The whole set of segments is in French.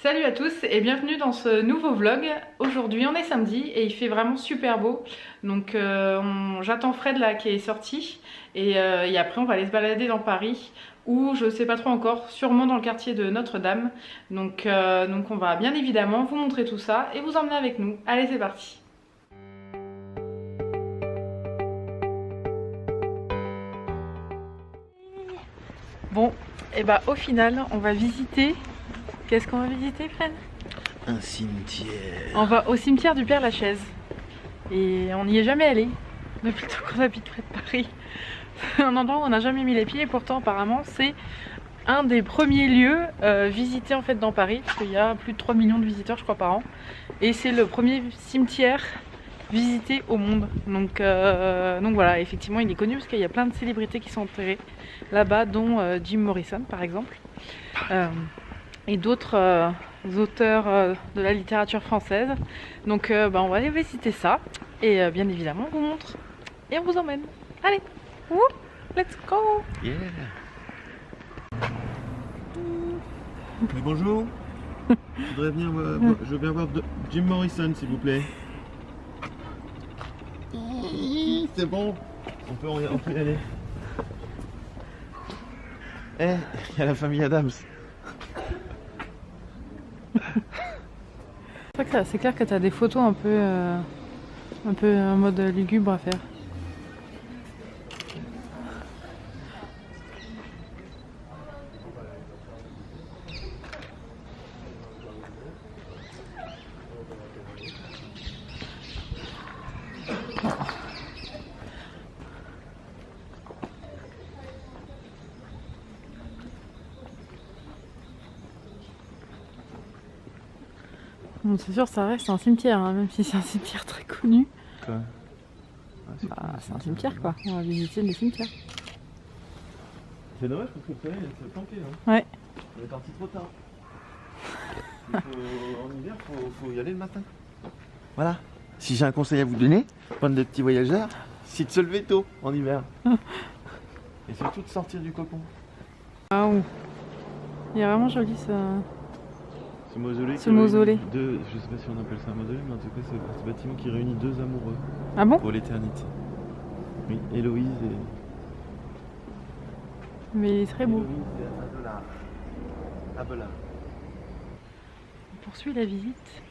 Salut à tous et bienvenue dans ce nouveau vlog. Aujourd'hui on est samedi et il fait vraiment super beau. Donc j'attends Fred là qui est sorti et après on va aller se balader dans Paris ou je sais pas trop encore, sûrement dans le quartier de Notre-Dame. Donc on va bien évidemment vous montrer tout ça et vous emmener avec nous. Allez, c'est parti. Bon, et bah au final on va visiter... Qu'est-ce qu'on va visiter, Fred? Un cimetière. On va au cimetière du Père-Lachaise. Et on n'y est jamais allé depuis le temps qu'on habite près de Paris. Un endroit où on n'a jamais mis les pieds et pourtant apparemment c'est un des premiers lieux visités en fait dans Paris. Parce qu'il y a plus de 3 millions de visiteurs je crois par an. Et c'est le premier cimetière visité au monde. Donc voilà, effectivement il est connu parce qu'il y a plein de célébrités qui sont enterrées là-bas, dont Jim Morrison par exemple. Et d'autres auteurs de la littérature française. Donc on va aller visiter ça et bien évidemment on vous montre et on vous emmène. Allez, let's go. Yeah. Mais bonjour. Je veux bien voir Jim Morrison s'il vous plaît. C'est bon. On peut y aller. Eh, il y a la famille Adams. C'est clair que tu as des photos un peu en mode lugubre à faire. Bon, c'est sûr, ça reste un cimetière, hein, même si c'est un cimetière très connu. Quoi? C'est un cimetière quoi, on va visiter les cimetières. C'est dommage parce que le soleil s'est planqué là. Ouais. On est parti trop tard. En hiver, faut y aller le matin. Voilà. Si j'ai un conseil à vous donner, bande de petits voyageurs, c'est de se lever tôt en hiver. Et surtout de sortir du cocon. Waouh. Il est vraiment joli ça. Ce mausolée. Je sais pas si on appelle ça un mausolée, mais en tout cas c'est ce bâtiment qui réunit deux amoureux. Ah bon? Pour l'éternité. Oui, Héloïse et... Mais il est très beau. Héloïse et Abelard. On poursuit la visite.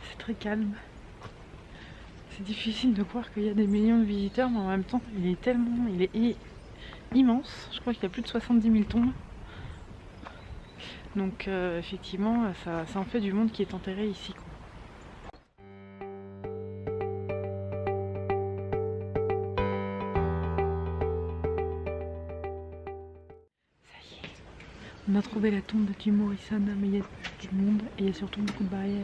C'est très calme. C'est difficile de croire qu'il y a des millions de visiteurs, mais en même temps, il est immense. Je crois qu'il y a plus de 70 000 tombes. Donc effectivement, ça en fait du monde qui est enterré ici, quoi. Ça y est, on a trouvé la tombe de Jim Morrison, mais il y a du monde et il y a surtout beaucoup de barrières.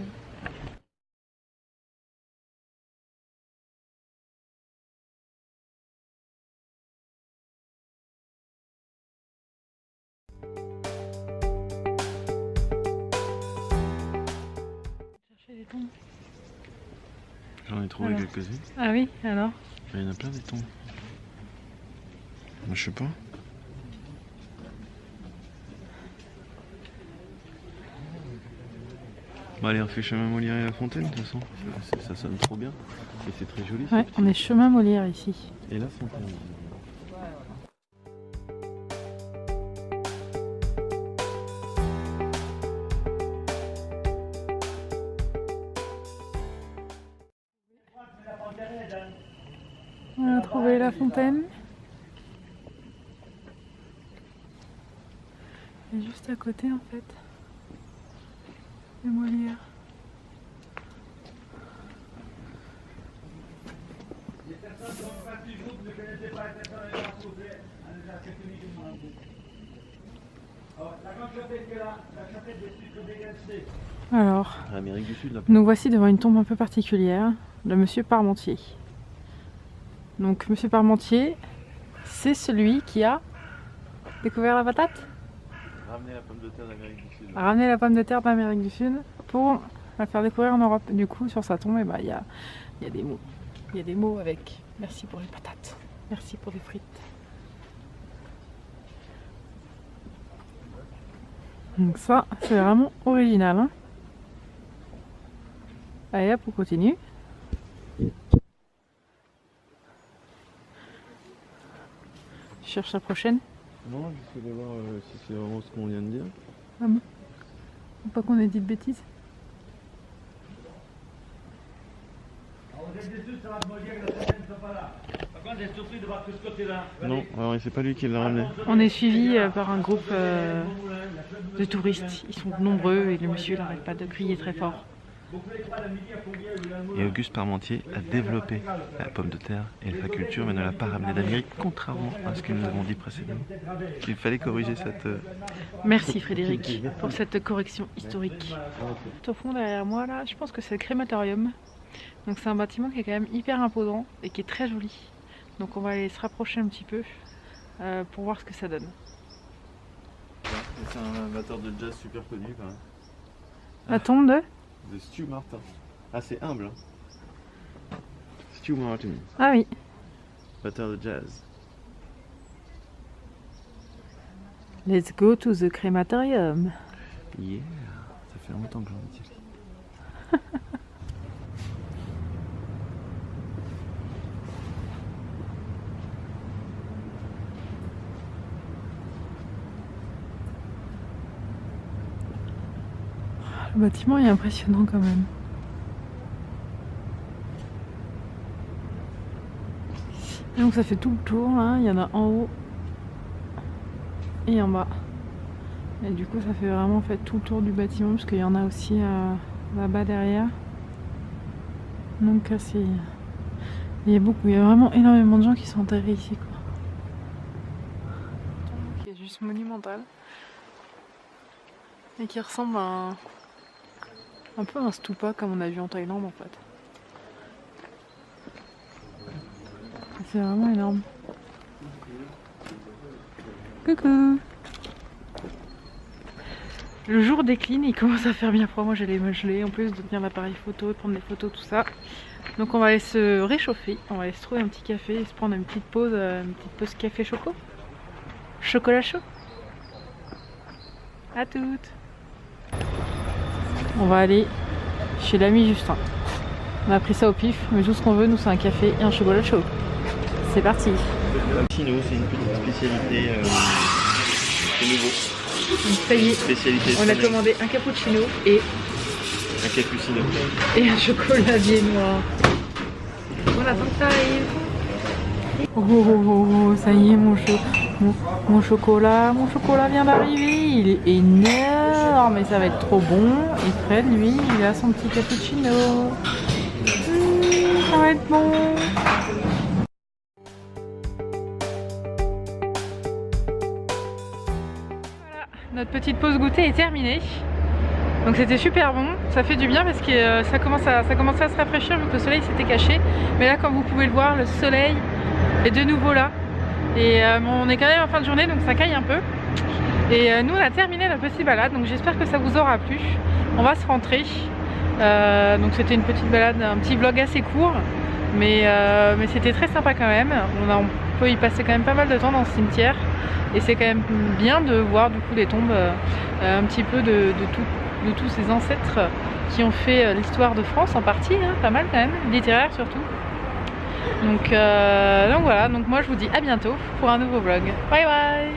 Chercher les tombes. J'en ai trouvé quelques-unes. Ah oui, alors? Il y en a plein des tombes. Moi je sais pas. Bon allez, on fait chemin Molière et la Fontaine de toute façon. Ça sonne trop bien. Et c'est très joli. Ouais, on est chemin Molière ici. Et la Fontaine. On a trouvé la fontaine. Et juste à côté en fait, les Molières. Alors, Amérique du Sud, là. nous voici devant une tombe un peu particulière de Monsieur Parmentier. Donc Monsieur Parmentier, c'est celui qui a découvert la patate, Ramener la pomme de terre d'Amérique du Sud. ramené la pomme de terre d'Amérique du Sud pour la faire découvrir en Europe. Du coup, sur sa tombe, il y a des mots. Il y a des mots avec merci pour les patates, merci pour les frites. Donc ça, c'est vraiment original. Hein. Allez hop, on continue. Je cherche la prochaine. Non, j'essaie de voir si c'est vraiment ce qu'on vient de dire. Ah bon? Faut pas qu'on ait dit de bêtises. Non, alors c'est pas lui qui l'a ramené. On est suivi par un groupe de touristes. Ils sont nombreux et le monsieur n'arrête pas de crier très fort. Et Auguste Parmentier a développé la pomme de terre et l'aquaculture, mais ne l'a pas ramenée d'Amérique, contrairement à ce que nous avons dit précédemment. Il fallait corriger cette... Merci Frédéric pour cette correction historique. Au fond derrière moi là, je pense que c'est le crématorium. Donc c'est un bâtiment qui est quand même hyper imposant et qui est très joli. Donc on va aller se rapprocher un petit peu pour voir ce que ça donne. C'est un batteur de jazz super connu quand même. La tombe de Stu Martin. Ah, c'est humble. Hein. Stu Martin. Ah oui. Batteur de jazz. Let's go to the crématorium. Yeah. Ça fait longtemps que j'en ai dit. Le bâtiment est impressionnant quand même. Et donc ça fait tout le tour là, il y en a en haut et en bas. Et du coup ça fait vraiment tout le tour du bâtiment parce qu'il y en a aussi là-bas derrière. Donc là c'est... Il y a vraiment énormément de gens qui sont enterrés ici quoi. Qui est juste monumental. Et qui ressemble à un peu un stupa comme on a vu en Thaïlande en fait. C'est vraiment énorme. Coucou. Le jour décline, il commence à faire bien froid. Moi j'ai les mains gelées, en plus de tenir l'appareil photo, de prendre des photos, tout ça. Donc on va aller se réchauffer, on va aller se trouver un petit café et se prendre une petite pause café choco. Chocolat chaud. À toutes. On va aller chez l'ami Justin. On a pris ça au pif, mais tout ce qu'on veut, nous, c'est un café et un chocolat chaud. C'est parti. Cappuccino, c'est une petite spécialité de nouveau. Donc ça y est, Spécialité on a espagnole. commandé un cappuccino et Un cappuccino. un chocolat viennois. On attend que ça arrive. Oh, oh, oh, oh, ça y est, mon chocolat vient d'arriver. Il est énorme et ça va être trop bon. Et Fred, lui, il a son petit cappuccino. Ça va être bon. Voilà, notre petite pause goûter est terminée. Donc c'était super bon, ça fait du bien parce que ça commençait à se rafraîchir vu que le soleil s'était caché. Mais là, comme vous pouvez le voir, le soleil est de nouveau là. Et on est quand même en fin de journée, donc ça caille un peu. Et nous, on a terminé notre petite balade, donc j'espère que ça vous aura plu. On va se rentrer. Donc c'était une petite balade, un petit vlog assez court. Mais c'était très sympa quand même. On peut y passer quand même pas mal de temps dans ce cimetière. Et c'est quand même bien de voir du coup les tombes un petit peu de tous ces ancêtres qui ont fait l'histoire de France en partie, hein, pas mal quand même, littéraire surtout. Donc voilà, donc moi je vous dis à bientôt pour un nouveau vlog. Bye bye.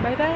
Bye bye.